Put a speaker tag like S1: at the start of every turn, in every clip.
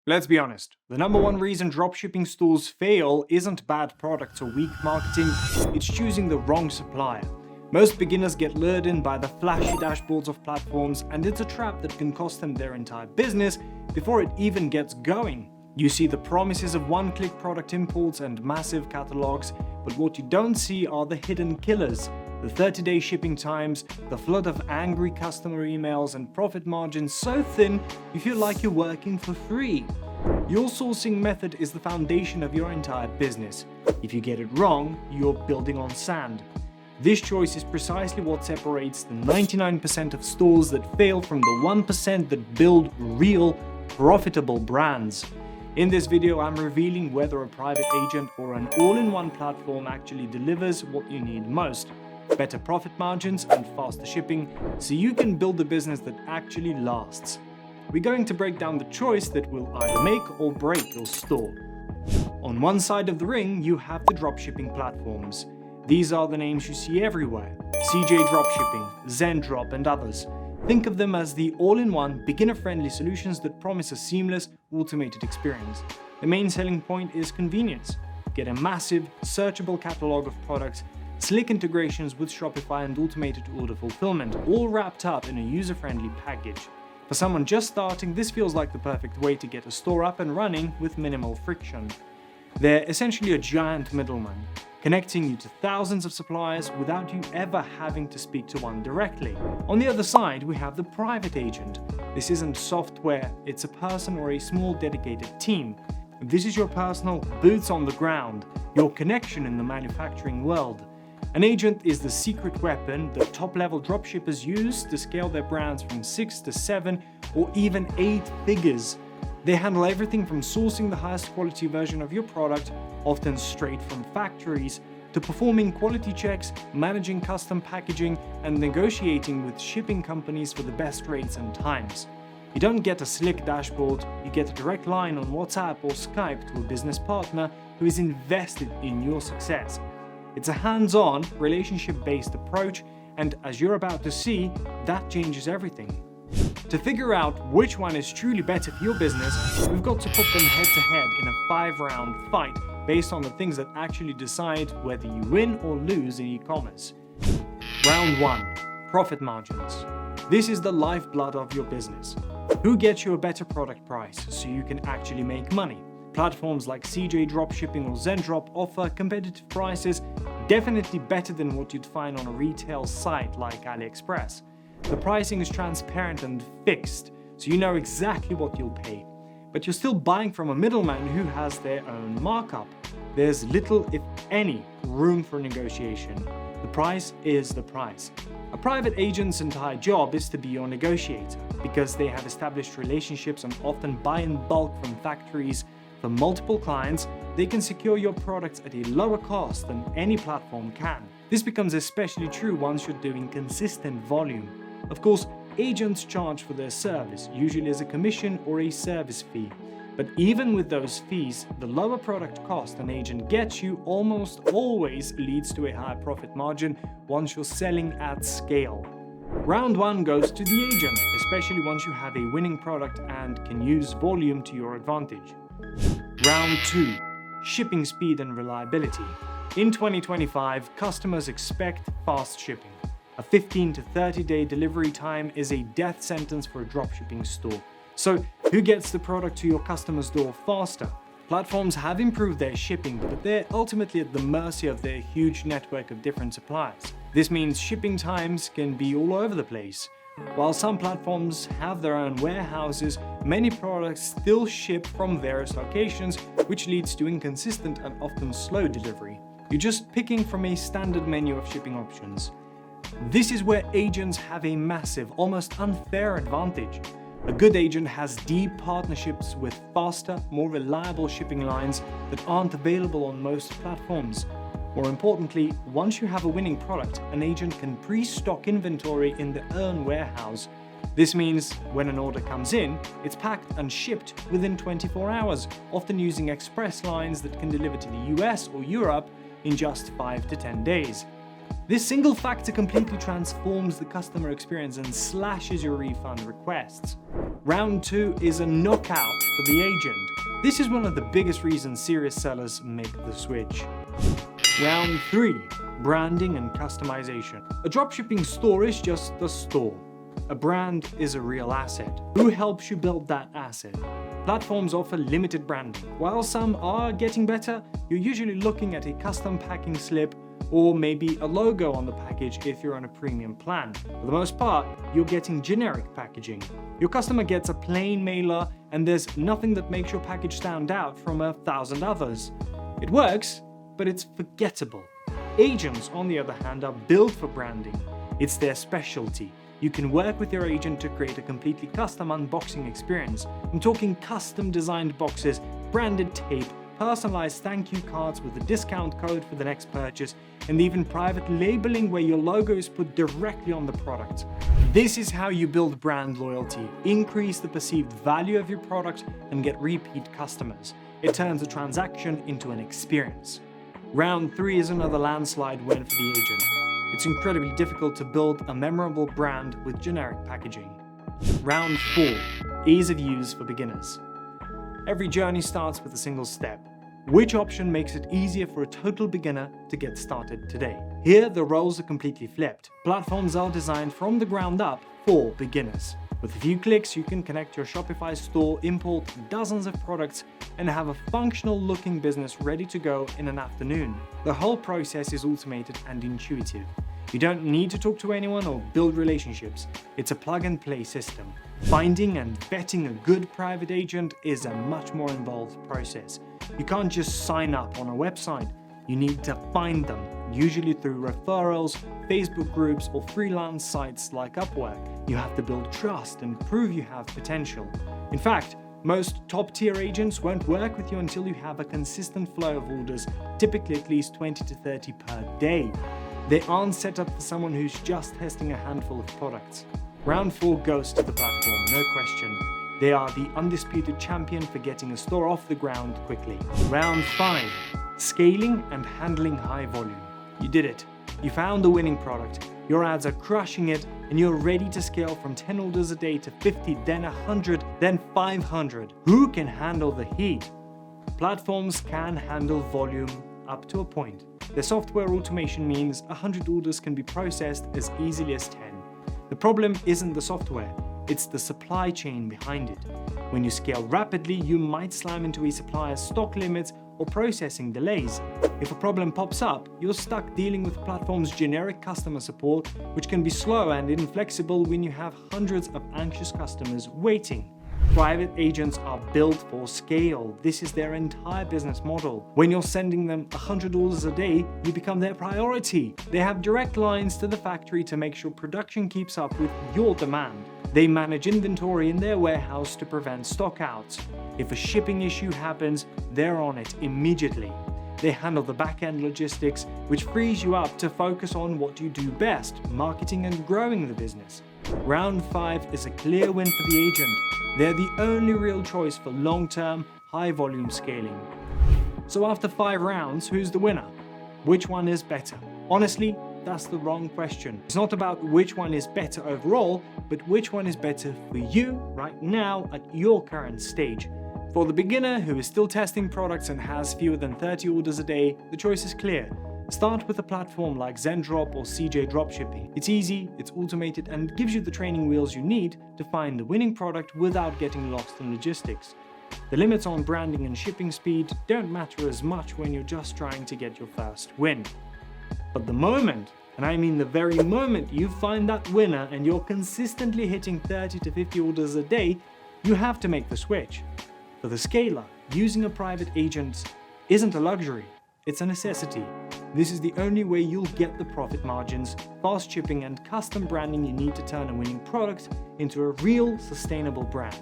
S1: Let's be honest, the number one reason dropshipping stores fail isn't bad products or weak marketing, it's choosing the wrong supplier. Most beginners get lured in by the flashy dashboards of platforms, and it's a trap that can cost them their entire business before it even gets going. You see the promises of one-click product imports and massive catalogs, but what you don't see are the hidden killers. The 30-day shipping times, the flood of angry customer emails, and profit margins so thin you feel like you're working for free. Your sourcing method is the foundation of your entire business. If you get it wrong, you're building on sand. This choice is precisely what separates the 99% of stores that fail from the 1% that build real, profitable brands. In this video, I'm revealing whether a private agent or an all-in-one platform actually delivers what you need most: better profit margins and faster shipping, so you can build a business that actually lasts. We're going to break down the choice that will either make or break your store. On one side of the ring, you have the dropshipping platforms. These are the names you see everywhere: CJ Dropshipping, Zendrop, and others. Think of them as the all-in-one, beginner-friendly solutions that promise a seamless, automated experience. The main selling point is convenience. Get a massive, searchable catalog of products, slick integrations with Shopify, and automated order fulfillment, all wrapped up in a user-friendly package. For someone just starting, this feels like the perfect way to get a store up and running with minimal friction. They're essentially a giant middleman, connecting you to thousands of suppliers without you ever having to speak to one directly. On the other side, we have the private agent. This isn't software, it's a person or a small dedicated team. This is your personal boots on the ground, your connection in the manufacturing world. An agent is the secret weapon that top-level dropshippers use to scale their brands from 6 to 7 or even 8 figures. They handle everything from sourcing the highest quality version of your product, often straight from factories, to performing quality checks, managing custom packaging, and negotiating with shipping companies for the best rates and times. You don't get a slick dashboard, you get a direct line on WhatsApp or Skype to a business partner who is invested in your success. It's a hands-on, relationship-based approach, and as you're about to see, that changes everything. To figure out which one is truly better for your business, we've got to put them head-to-head in a 5-round fight based on the things that actually decide whether you win or lose in e-commerce. Round 1. Profit margins. This is the lifeblood of your business. Who gets you a better product price so you can actually make money? Platforms like CJ Dropshipping or Zendrop offer competitive prices, definitely better than what you'd find on a retail site like AliExpress. The pricing is transparent and fixed, so you know exactly what you'll pay. But you're still buying from a middleman who has their own markup. There's little, if any, room for negotiation. The price is the price. A private agent's entire job is to be your negotiator, because they have established relationships and often buy in bulk from factories. For multiple clients, they can secure your products at a lower cost than any platform can. This becomes especially true once you're doing consistent volume. Of course, agents charge for their service, usually as a commission or a service fee. But even with those fees, the lower product cost an agent gets you almost always leads to a higher profit margin once you're selling at scale. Round 1 goes to the agent, especially once you have a winning product and can use volume to your advantage. Round 2. Shipping speed and reliability. In 2025, customers expect fast shipping. A 15 to 30-day delivery time is a death sentence for a dropshipping store. So, who gets the product to your customer's door faster? Platforms have improved their shipping, but they're ultimately at the mercy of their huge network of different suppliers. This means shipping times can be all over the place. While some platforms have their own warehouses, many products still ship from various locations, which leads to inconsistent and often slow delivery. You're just picking from a standard menu of shipping options. This is where agents have a massive, almost unfair advantage. A good agent has deep partnerships with faster, more reliable shipping lines that aren't available on most platforms. More importantly, once you have a winning product, an agent can pre-stock inventory in their own warehouse. This means when an order comes in, it's packed and shipped within 24 hours, often using express lines that can deliver to the US or Europe in just 5 to 10 days. This single factor completely transforms the customer experience and slashes your refund requests. Round 2 is a knockout for the agent. This is one of the biggest reasons serious sellers make the switch. Round 3, branding and customization. A dropshipping store is just a store. A brand is a real asset. Who helps you build that asset? Platforms offer limited branding. While some are getting better, you're usually looking at a custom packing slip or maybe a logo on the package if you're on a premium plan. For the most part, you're getting generic packaging. Your customer gets a plain mailer and there's nothing that makes your package stand out from 1,000 others. It works, but it's forgettable. Agents, on the other hand, are built for branding. It's their specialty. You can work with your agent to create a completely custom unboxing experience. I'm talking custom designed boxes, branded tape, personalized thank you cards with a discount code for the next purchase, and even private labeling where your logo is put directly on the product. This is how you build brand loyalty, increase the perceived value of your product, and get repeat customers. It turns a transaction into an experience. Round 3 is another landslide win for the agent. It's incredibly difficult to build a memorable brand with generic packaging. Round 4, ease of use for beginners. Every journey starts with a single step. Which option makes it easier for a total beginner to get started today? Here, the roles are completely flipped. Platforms are designed from the ground up for beginners. With a few clicks, you can connect your Shopify store, import dozens of products, and have a functional looking business ready to go in an afternoon. The whole process is automated and intuitive. You don't need to talk to anyone or build relationships. It's a plug-and-play system. Finding and vetting a good private agent is a much more involved process. You can't just sign up on a website. You need to find them, usually through referrals, Facebook groups, or freelance sites like Upwork. You have to build trust and prove you have potential. In fact, most top-tier agents won't work with you until you have a consistent flow of orders, typically at least 20 to 30 per day. They aren't set up for someone who's just testing a handful of products. Round 4 goes to the platform, no question. They are the undisputed champion for getting a store off the ground quickly. Round 5, scaling and handling high volume. You did it. You found the winning product. Your ads are crushing it, and you're ready to scale from 10 orders a day to 50, then 100, then 500. Who can handle the heat? Platforms can handle volume up to a point. Their software automation means 100 orders can be processed as easily as 10. The problem isn't the software, it's the supply chain behind it. When you scale rapidly, you might slam into a supplier's stock limits or processing delays. If a problem pops up, you're stuck dealing with the platform's generic customer support, which can be slow and inflexible when you have hundreds of anxious customers waiting. Private agents are built for scale. This is their entire business model. When you're sending them 100 orders a day, you become their priority. They have direct lines to the factory to make sure production keeps up with your demand. They manage inventory in their warehouse to prevent stockouts. If a shipping issue happens, they're on it immediately. They handle the back-end logistics, which frees you up to focus on what you do best, marketing and growing the business. Round 5 is a clear win for the agent. They're the only real choice for long-term, high-volume scaling. So after 5 rounds, who's the winner? Which one is better? Honestly, that's the wrong question. It's not about which one is better overall, but which one is better for you right now at your current stage. For the beginner who is still testing products and has fewer than 30 orders a day, the choice is clear. Start with a platform like Zendrop or CJ Dropshipping. It's easy, it's automated, and gives you the training wheels you need to find the winning product without getting lost in logistics. The limits on branding and shipping speed don't matter as much when you're just trying to get your first win. But the moment, and I mean the very moment, you find that winner and you're consistently hitting 30 to 50 orders a day, you have to make the switch. For the scaler, using a private agent isn't a luxury, it's a necessity. This is the only way you'll get the profit margins, fast shipping, and custom branding you need to turn a winning product into a real, sustainable brand.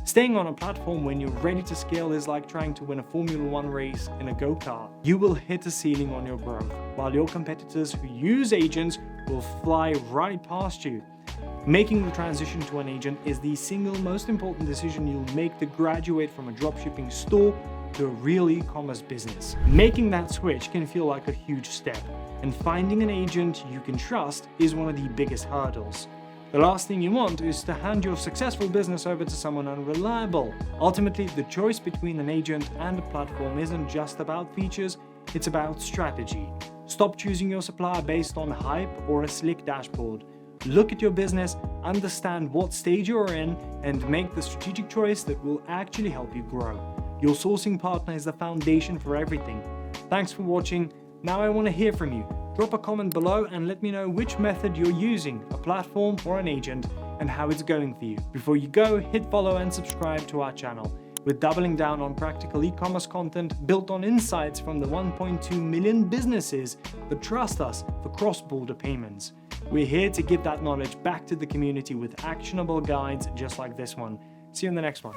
S1: Staying on a platform when you're ready to scale is like trying to win a Formula 1 race in a go-kart. You will hit a ceiling on your growth, while your competitors who use agents will fly right past you. Making the transition to an agent is the single most important decision you'll make to graduate from a dropshipping store to a real e-commerce business. Making that switch can feel like a huge step, and finding an agent you can trust is one of the biggest hurdles. The last thing you want is to hand your successful business over to someone unreliable. Ultimately, the choice between an agent and a platform isn't just about features, it's about strategy. Stop choosing your supplier based on hype or a slick dashboard. Look at your business, understand what stage you're in, and make the strategic choice that will actually help you grow. Your sourcing partner is the foundation for everything. Thanks for watching. Now I want to hear from you. Drop a comment below and let me know which method you're using, a platform or an agent, and how it's going for you. Before you go, hit follow and subscribe to our channel. We're doubling down on practical e-commerce content built on insights from the 1.2 million businesses that trust us for cross-border payments. We're here to give that knowledge back to the community with actionable guides just like this one. See you in the next one.